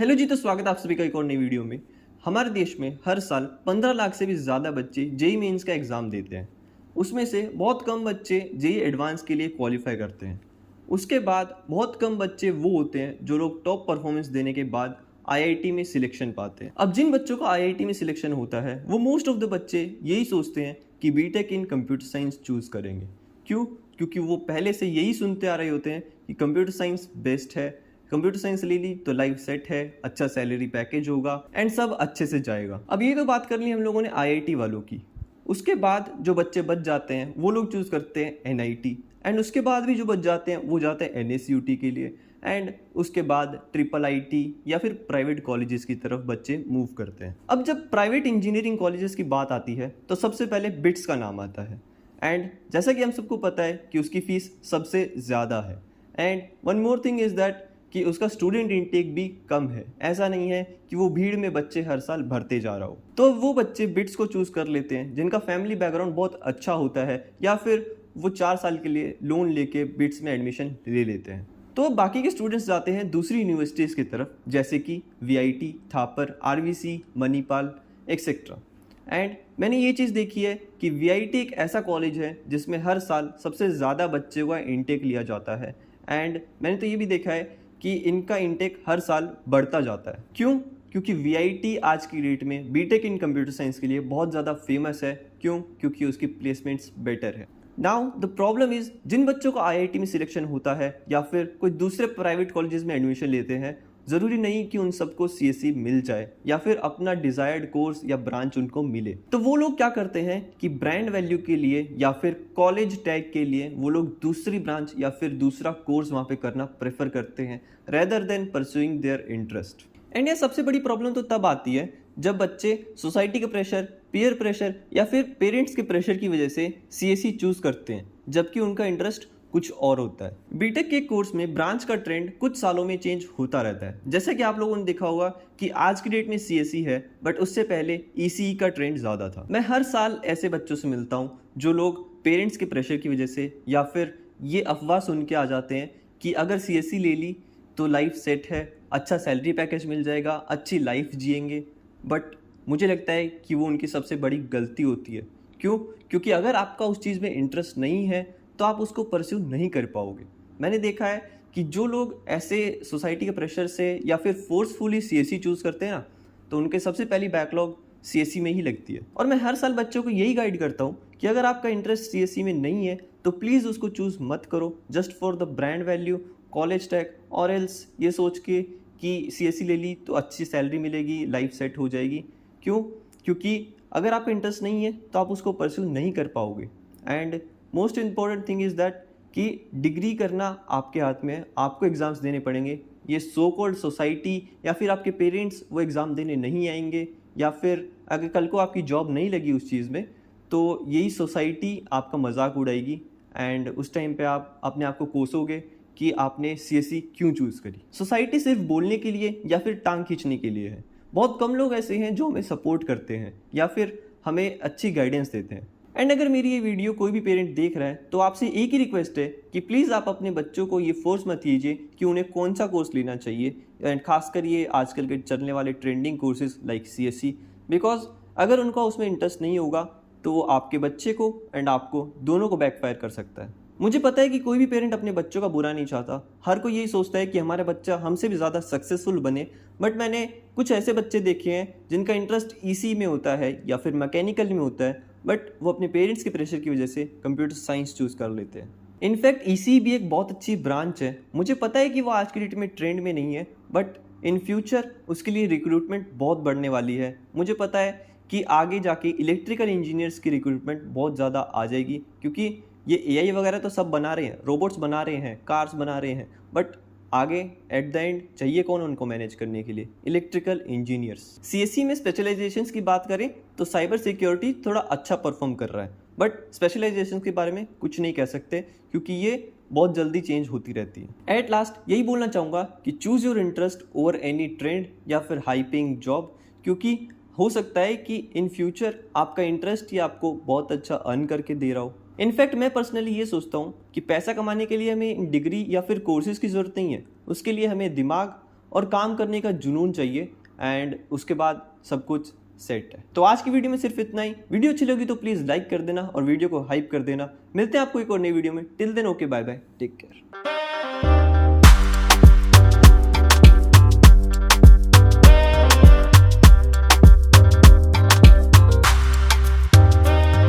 Hello जी, तो स्वागत है आप सभी का एक और नई वीडियो में। हमारे देश में हर साल 15 लाख से भी ज़्यादा बच्चे जेईई मेंस का एग्ज़ाम देते हैं। उसमें से बहुत कम बच्चे जेईई एडवांस के लिए क्वालिफाई करते हैं। उसके बाद बहुत कम बच्चे वो होते हैं जो लोग टॉप परफॉर्मेंस देने के बाद आईआईटी में सिलेक्शन पाते हैं। अब जिन बच्चों का आईआईटी में सिलेक्शन होता है वो मोस्ट ऑफ द बच्चे यही सोचते हैं कि BTech in computer science choose करेंगे। क्यों? क्योंकि वो पहले से यही सुनते आ रहे होते हैं कि कंप्यूटर साइंस बेस्ट है, कंप्यूटर साइंस ले ली तो लाइफ सेट है, अच्छा सैलरी पैकेज होगा एंड सब अच्छे से जाएगा। अब ये तो बात कर ली हम लोगों ने आईआईटी वालों की। उसके बाद जो बच्चे बच जाते हैं वो लोग चूज़ करते हैं एनआईटी एंड उसके बाद भी जो बच जाते हैं वो जाते हैं एनएसयूटी के लिए एंड उसके बाद ट्रिपल आईटी या फिर प्राइवेट कॉलेजेस की तरफ बच्चे मूव करते हैं। अब जब प्राइवेट इंजीनियरिंग कॉलेजेस की बात आती है तो सबसे पहले बिट्स का नाम आता है एंड जैसा कि हम सबको पता है कि उसकी फ़ीस सबसे ज़्यादा है and one more thing is that कि उसका स्टूडेंट इंटेक भी कम है। ऐसा नहीं है कि वो भीड़ में बच्चे हर साल भरते जा रहा हो। तो वो बच्चे बिट्स को चूज़ कर लेते हैं जिनका फैमिली बैकग्राउंड बहुत अच्छा होता है या फिर वो 4 साल के लिए लोन लेके बिट्स में एडमिशन ले लेते हैं। तो बाकी के स्टूडेंट्स जाते हैं दूसरी यूनिवर्सिटीज़ की तरफ जैसे कि VIT, Thapar, RVC, Manipal etcetera. And मैंने ये चीज़ देखी है कि वीआईटी एक ऐसा कॉलेज है जिसमें हर साल सबसे ज़्यादा बच्चे का इंटेक लिया जाता है एंड मैंने तो ये भी देखा है कि इनका इंटेक हर साल बढ़ता जाता है। क्यों? क्योंकि वीआईटी आज की डेट में बीटेक इन कंप्यूटर साइंस के लिए बहुत ज़्यादा फेमस है। क्यों? क्योंकि उसकी प्लेसमेंट्स बेटर है। नाउ द प्रॉब्लम इज जिन बच्चों का आईआईटी में सिलेक्शन होता है या फिर कोई दूसरे प्राइवेट कॉलेजेस में एडमिशन लेते हैं, ज़रूरी नहीं कि उन सबको सीएसई मिल जाए या फिर अपना डिज़ायर्ड कोर्स या ब्रांच उनको मिले। तो वो लोग क्या करते हैं कि ब्रांड वैल्यू के लिए या फिर कॉलेज टैग के लिए वो लोग दूसरी ब्रांच या फिर दूसरा कोर्स वहाँ पे करना प्रेफर करते हैं rather than pursuing their interest. And ये सबसे बड़ी प्रॉब्लम तो तब आती है जब बच्चे सोसाइटी के प्रेशर, पीयर प्रेशर या फिर पेरेंट्स के प्रेशर की वजह से सीएसई चूज़ करते हैं जबकि उनका इंटरेस्ट कुछ और होता है। बीटेक के कोर्स में ब्रांच का ट्रेंड कुछ सालों में चेंज होता रहता है। जैसे कि आप लोगों ने देखा होगा कि आज की डेट में सीएसई है बट उससे पहले ईसीई का ट्रेंड ज़्यादा था। मैं हर साल ऐसे बच्चों से मिलता हूँ जो लोग पेरेंट्स के प्रेशर की वजह से या फिर ये अफवाह सुन के आ जाते हैं कि अगर सीएसई ले ली तो लाइफ सेट है, अच्छा सैलरी पैकेज मिल जाएगा, अच्छी लाइफ जिएंगे। बट मुझे लगता है कि वो उनकी सबसे बड़ी गलती होती है। क्यों? क्योंकि अगर आपका उस चीज़ में इंटरेस्ट नहीं है तो आप उसको परस्यू नहीं कर पाओगे। मैंने देखा है कि जो लोग ऐसे सोसाइटी के प्रेशर से या फिर फोर्सफुली सीएसई चूज़ करते हैं ना, तो उनके सबसे पहली बैकलॉग सीएसई में ही लगती है। और मैं हर साल बच्चों को यही गाइड करता हूँ कि अगर आपका इंटरेस्ट सीएसई में नहीं है तो प्लीज़ उसको चूज़ मत करो just for the brand value, college tag और एल्स ये सोच के कि सीएसई ले ली तो अच्छी सैलरी मिलेगी, लाइफ सेट हो जाएगी। क्यों? क्योंकि अगर आपका इंटरेस्ट नहीं है तो आप उसको परस्यू नहीं कर पाओगे। And most important thing is that कि डिग्री करना आपके हाथ में है, आपको एग्ज़ाम्स देने पड़ेंगे। ये सो कॉल्ड सोसाइटी या फिर आपके पेरेंट्स वो एग्ज़ाम देने नहीं आएंगे या फिर अगर कल को आपकी जॉब नहीं लगी उस चीज़ में तो यही सोसाइटी आपका मजाक उड़ाएगी एंड उस टाइम पे आप अपने आप को कोसोगे कि आपने सीएसई क्यों चूज़ करी। सोसाइटी सिर्फ बोलने के लिए या फिर टांग खींचने के लिए है। बहुत कम लोग ऐसे हैं जो हमें सपोर्ट करते हैं या फिर हमें अच्छी गाइडेंस देते हैं। एंड अगर मेरी ये वीडियो कोई भी पेरेंट देख रहा है तो आपसे एक ही रिक्वेस्ट है कि प्लीज़ आप अपने बच्चों को ये फोर्स मत कीजिए कि उन्हें कौन सा कोर्स लेना चाहिए एंड खासकर ये आजकल के चलने वाले trending courses like CSE, because अगर उनका उसमें इंटरेस्ट नहीं होगा तो वो आपके बच्चे को एंड आपको दोनों को बैकफायर कर सकता है। मुझे पता है कि कोई भी पेरेंट अपने बच्चों का बुरा नहीं चाहता, हर कोई यही सोचता है कि हमारा बच्चा हमसे भी ज़्यादा सक्सेसफुल बने। बट मैंने कुछ ऐसे बच्चे देखे हैं जिनका इंटरेस्ट ईसी में होता है या फिर मैकेनिकल में होता है बट वो अपने पेरेंट्स के प्रेशर की वजह से कंप्यूटर साइंस चूज़ कर लेते हैं। इनफैक्ट ईसी भी एक बहुत अच्छी ब्रांच है। मुझे पता है कि वो आज की डेट में ट्रेंड में नहीं है बट इन फ्यूचर उसके लिए रिक्रूटमेंट बहुत बढ़ने वाली है। मुझे पता है कि आगे जाके इलेक्ट्रिकल इंजीनियर्स की रिक्रूटमेंट बहुत ज़्यादा आ जाएगी क्योंकि ये एआई वगैरह तो सब बना रहे हैं, रोबोट्स बना रहे हैं, कार्स बना रहे हैं, बट आगे एट द एंड चाहिए कौन उनको मैनेज करने के लिए? Electrical engineers. सीएसई में स्पेशलाइजेशंस की बात करें तो साइबर सिक्योरिटी थोड़ा अच्छा परफॉर्म कर रहा है बट स्पेशलाइजेशन के बारे में कुछ नहीं कह सकते क्योंकि ये बहुत जल्दी चेंज होती रहती है। एट लास्ट यही बोलना चाहूँगा कि choose your interest over any trend या फिर हाई पेइंग जॉब, क्योंकि हो सकता है कि इन फ्यूचर आपका इंटरेस्ट ही आपको बहुत अच्छा अर्न करके दे रहा हो। इनफैक्ट मैं पर्सनली ये सोचता हूँ कि पैसा कमाने के लिए हमें डिग्री या फिर कोर्सेज की ज़रूरत नहीं है, उसके लिए हमें दिमाग और काम करने का जुनून चाहिए एंड उसके बाद सब कुछ सेट है। तो आज की वीडियो में सिर्फ इतना ही। वीडियो अच्छी लगी तो प्लीज़ लाइक कर देना और वीडियो को हाइप कर देना। मिलते हैं आपको एक और नई वीडियो में। Till then okay, bye bye, take care.